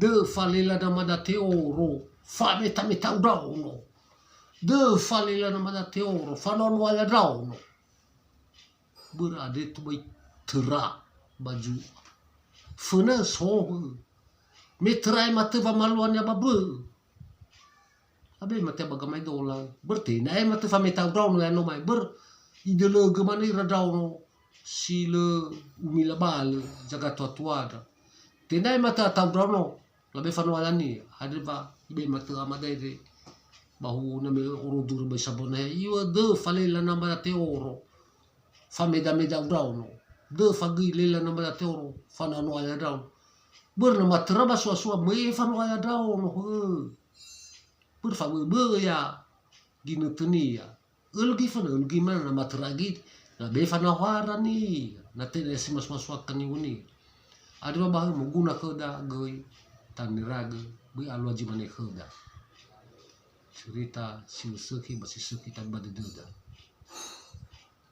de falela nama da teoro fa meta meta udrauno de falela nama da teoro fa non wala drauno berade tu bai terak baju fena soh metrai mata va maluan ya babe abe mata bagamai dola berarti nai mata fa meta udrauno ya no mai ber idele gemana ira drauno sile umila bale jaga tuada tenai mata tau drauno labe fa no wala ni hade ba ibe mata amadai de bahu na me oro dur ba sabona io de falela nama da teoro fa meda udrauno de fagi lela nama da teoro fa na no ala drauno ber na matra ba sua me fa no ala drauno ber fa be ya gina tenia ulgi fa na ulgi mana na matra gi na be fa na wara ni na te si maswakan ni uni ada ba mo guna ko da goi taniraga bi alwa jimane ko da cerita si suki basi suki tan badeda